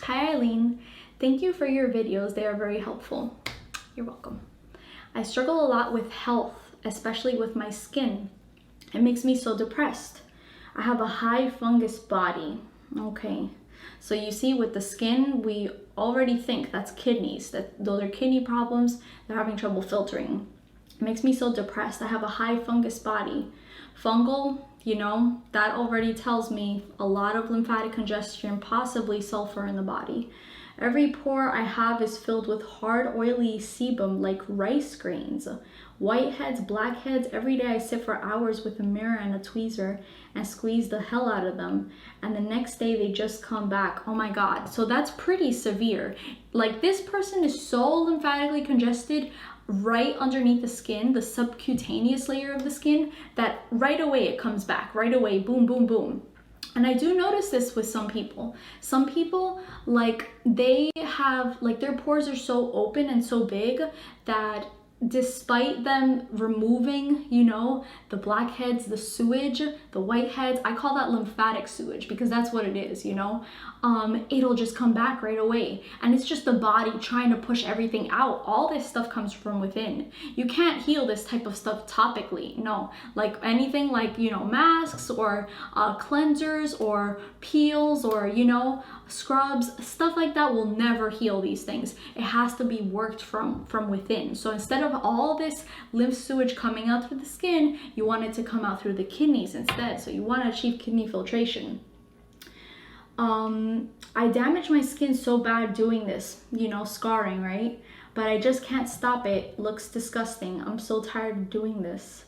Hi Ailin, thank you for your videos. They are very helpful. You're welcome. I struggle a lot with health, especially with my skin. It makes me so depressed. I have a high fungus body. Okay, so you see with the skin, we already think that's kidneys, that those are kidney problems. They're having trouble filtering. It makes me so depressed. I have a high fungus body. Fungal, that already tells me a lot of lymphatic congestion, possibly sulfur in the body. Every pore I have is filled with hard, oily sebum like rice grains. Whiteheads, blackheads, every day I sit for hours with a mirror and a tweezer and squeeze the hell out of them. And the next day they just come back. Oh my God. So that's pretty severe. Like, this person is so lymphatically congested right underneath the skin, the subcutaneous layer of the skin, that right away it comes back, right away, boom, boom, boom. And I do notice this with some people. Some people, like, they have, like, their pores are so open and so big that despite them removing, the blackheads, the sewage, the whiteheads, I call that lymphatic sewage because that's what it is, it'll just come back right away. And it's just the body trying to push everything out. All this stuff comes from within. You can't heal this type of stuff topically. No, like anything like, masks or cleansers or peels or, scrubs, stuff like that will never heal these things. It has to be worked from within. So instead of all this lymph sewage coming out through the skin, you want it to come out through the kidneys instead. So you want to achieve kidney filtration. I damage my skin so bad doing this, scarring, right? But I just can't stop it. It looks disgusting. I'm so tired of doing this.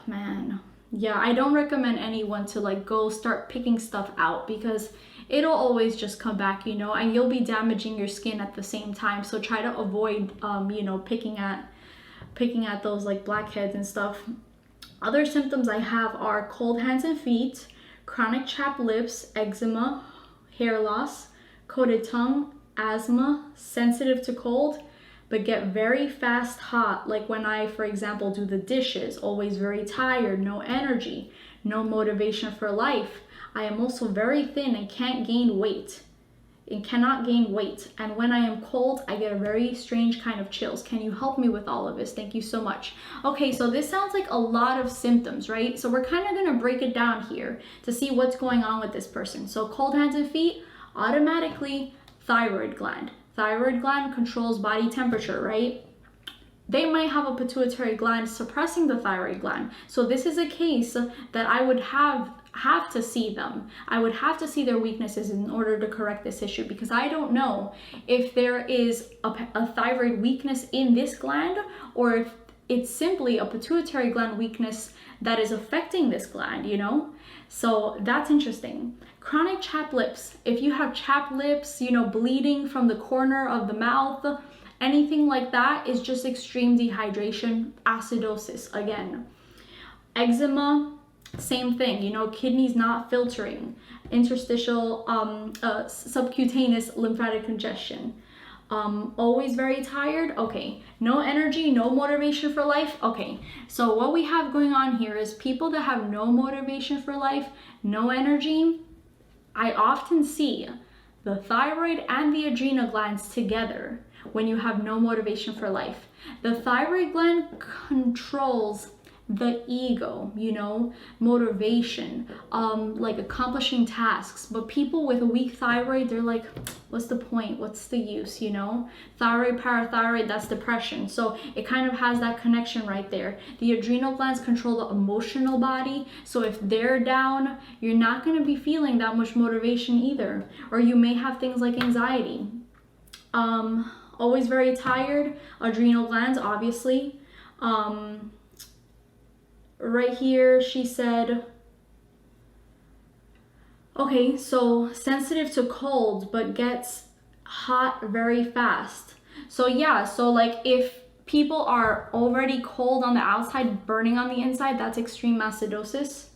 Man. Yeah, I don't recommend anyone to go start picking stuff out because it'll always just come back, and you'll be damaging your skin at the same time. So try to avoid, picking at those like blackheads and stuff. Other symptoms I have are cold hands and feet, chronic chapped lips, eczema, hair loss, coated tongue, asthma, sensitive to cold, but get very fast hot, like when I, for example, do the dishes, always very tired, no energy, no motivation for life. I am also very thin and cannot gain weight. And when I am cold, I get a very strange kind of chills. Can you help me with all of this? Thank you so much. Okay, so this sounds like a lot of symptoms, right? So we're kind of gonna break it down here to see what's going on with this person. So cold hands and feet, automatically thyroid gland. Thyroid gland controls body temperature, right? They might have a pituitary gland suppressing the thyroid gland. So this is a case that I would have to see them. I would have to see their weaknesses in order to correct this issue, because I don't know if there is a thyroid weakness in this gland or if it's simply a pituitary gland weakness that is affecting this gland, So that's interesting. Chronic chapped lips. If you have chapped lips, bleeding from the corner of the mouth, anything like that is just extreme dehydration, acidosis again. Eczema, same thing, kidneys not filtering, interstitial, subcutaneous lymphatic congestion. Always very tired. Okay. No energy, no motivation for life. Okay. So what we have going on here is people that have no motivation for life, no energy. I often see the thyroid and the adrenal glands together when you have no motivation for life. The thyroid gland controls the ego, motivation, like accomplishing tasks. But people with a weak thyroid, they're like, what's the point? What's the use, Thyroid, parathyroid, that's depression. So it kind of has that connection right there. The adrenal glands control the emotional body. So if they're down, you're not going to be feeling that much motivation either. Or you may have things like anxiety. Always very tired, adrenal glands, obviously. Right here, she said, okay, so sensitive to cold, but gets hot very fast. So yeah, so like if people are already cold on the outside, burning on the inside, that's extreme acidosis.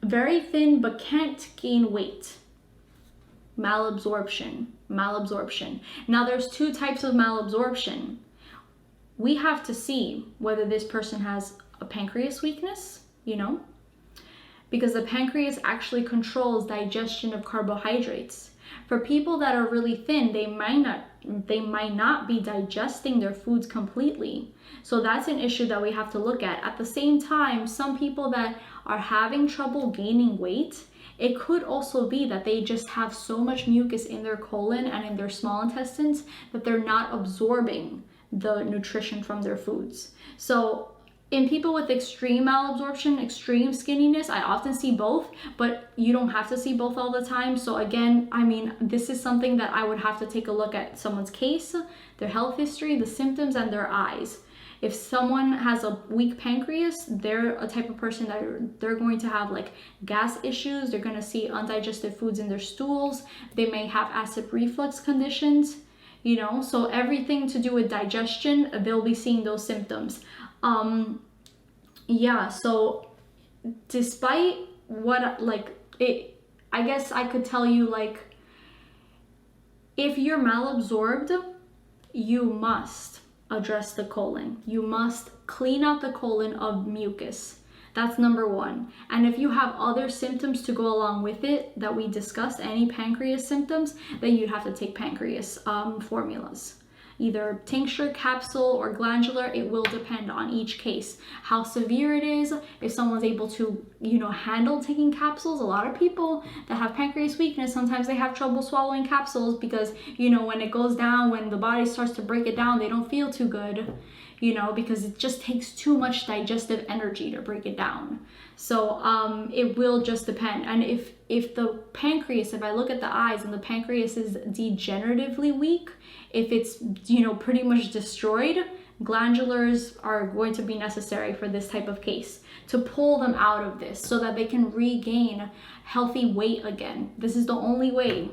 Very thin, but can't gain weight. Malabsorption. Now there's two types of malabsorption. We have to see whether this person has a pancreas weakness, because the pancreas actually controls digestion of carbohydrates. For people that are really thin, they might not be digesting their foods completely. So that's an issue that we have to look at. At the same time, some people that are having trouble gaining weight, it could also be that they just have so much mucus in their colon and in their small intestines that they're not absorbing the nutrition from their foods. So in people with extreme malabsorption, extreme skinniness, I often see both, but you don't have to see both all the time. So again, I mean, this is something that I would have to take a look at someone's case, their health history, the symptoms, and their eyes. If someone has a weak pancreas, they're a type of person that they're going to have like gas issues. They're going to see undigested foods in their stools. They may have acid reflux conditions, you know, so everything to do with digestion, they'll be seeing those symptoms. Yeah, so despite what, like, it, I guess I could tell you, like, if you're malabsorbed, you must address the colon. You must clean out the colon of mucus. That's number one. And if you have other symptoms to go along with it that we discussed, any pancreas symptoms, then you'd have to take pancreas formulas. Either tincture, capsule, or glandular. It will depend on each case, how severe it is. If someone's able to, you know, handle taking capsules. A lot of people that have pancreas weakness, sometimes they have trouble swallowing capsules because, you know, when it goes down, when the body starts to break it down, they don't feel too good, you know, because it just takes too much digestive energy to break it down. So it will just depend. And if the pancreas, if I look at the eyes and the pancreas is degeneratively weak, if it's, you know, pretty much destroyed, glandulars are going to be necessary for this type of case to pull them out of this so that they can regain healthy weight again. This is the only way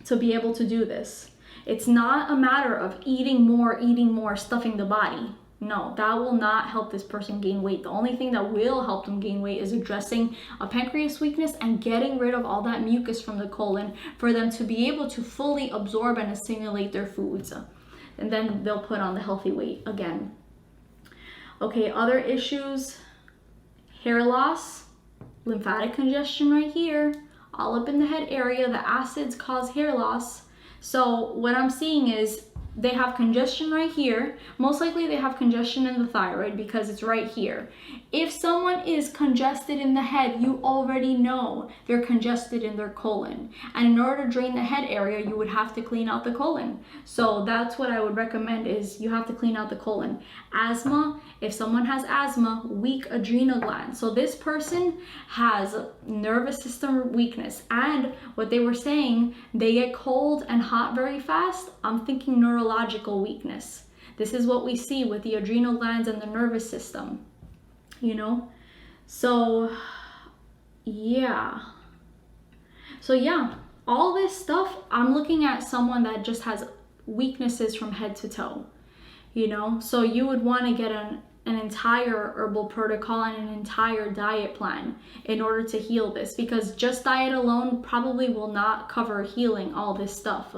to be able to do this. It's not a matter of eating more, stuffing the body. No, that will not help this person gain weight. The only thing that will help them gain weight is addressing a pancreas weakness and getting rid of all that mucus from the colon for them to be able to fully absorb and assimilate their foods. And then they'll put on the healthy weight again. Okay, other issues, hair loss, lymphatic congestion right here, all up in the head area. The acids cause hair loss. So what I'm seeing is they have congestion right here. Most likely they have congestion in the thyroid because it's right here. If someone is congested in the head, you already know they're congested in their colon. And in order to drain the head area, you would have to clean out the colon. So that's what I would recommend, is you have to clean out the colon. Asthma, if someone has asthma, weak adrenal glands. So this person has nervous system weakness. And what they were saying, they get cold and hot very fast. I'm thinking neurological weakness. This is what we see with the adrenal glands and the nervous system, you know? So yeah, all this stuff, I'm looking at someone that just has weaknesses from head to toe, you know? So you would want to get an entire herbal protocol and an entire diet plan in order to heal this, because just diet alone probably will not cover healing all this stuff.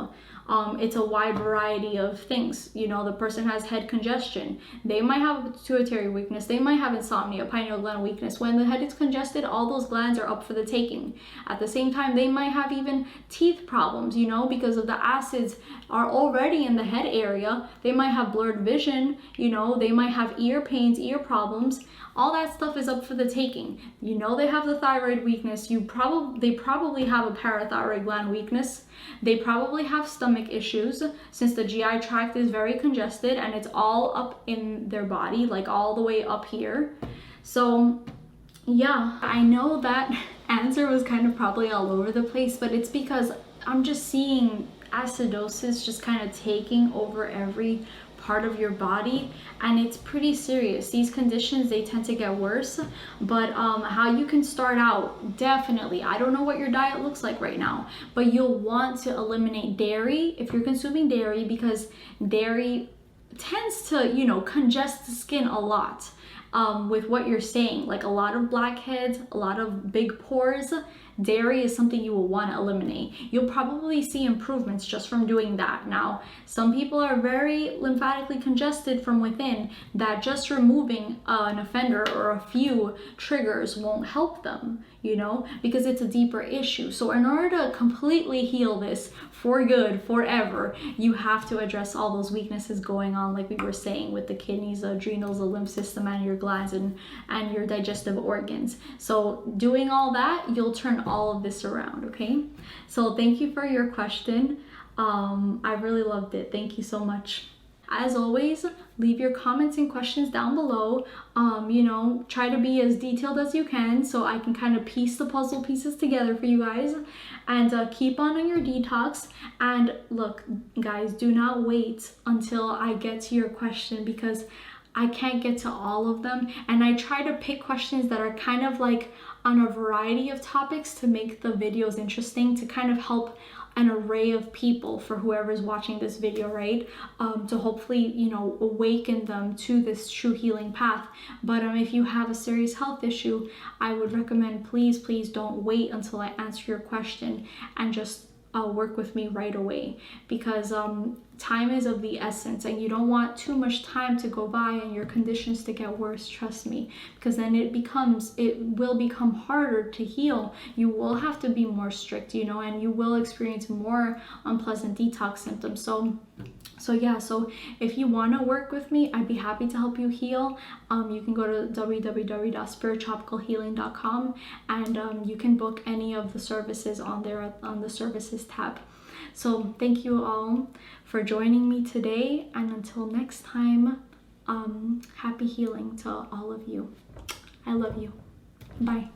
It's a wide variety of things. You know, the person has head congestion. They might have a pituitary weakness. They might have insomnia, pineal gland weakness. When the head is congested, all those glands are up for the taking. At the same time, they might have even teeth problems, you know, because of the acids are already in the head area. They might have blurred vision, you know, they might have ear pains, ear problems. All that stuff is up for the taking. You know, they have the thyroid weakness. They probably have a parathyroid gland weakness. They probably have stomach issues, since the GI tract is very congested and it's all up in their body, like all the way up here. So yeah, I know that answer was kind of probably all over the place, but it's because I'm just seeing acidosis just kind of taking over every part of your body, and it's pretty serious. These conditions, they tend to get worse, but how you can start out, definitely, I don't know what your diet looks like right now, but you'll want to eliminate dairy if you're consuming dairy, because dairy tends to, you know, congest the skin a lot. With what you're saying, like a lot of blackheads, a lot of big pores, dairy is something you will want to eliminate. You'll probably see improvements just from doing that. Now, some people are very lymphatically congested from within, that just removing an offender or a few triggers won't help them, you know, because it's a deeper issue. So in order to completely heal this for good, forever, you have to address all those weaknesses going on, like we were saying, with the kidneys, the adrenals, the lymph system, and your glands, and your digestive organs. So doing all that, you'll turn all of this around, okay? So thank you for your question. I really loved it. Thank you so much. As always, leave your comments and questions down below. You know, try to be as detailed as you can so I can kind of piece the puzzle pieces together for you guys. And keep on your detox. And look, guys, do not wait until I get to your question, because I can't get to all of them. And I try to pick questions that are kind of like on a variety of topics to make the videos interesting, to kind of help an array of people, for whoever's watching this video, right? To hopefully, you know, awaken them to this true healing path. But if you have a serious health issue, I would recommend, please don't wait until I answer your question, and just work with me right away, because time is of the essence, and you don't want too much time to go by and your conditions to get worse, trust me, because then it will become harder to heal. You will have to be more strict, you know, and you will experience more unpleasant detox symptoms. So yeah, so if you want to work with me, I'd be happy to help you heal. You can go to www.spiritropicalhealing.com, and you can book any of the services on there on the services tab. So thank you all for joining me today, and until next time, happy healing to all of you. I love you. Bye.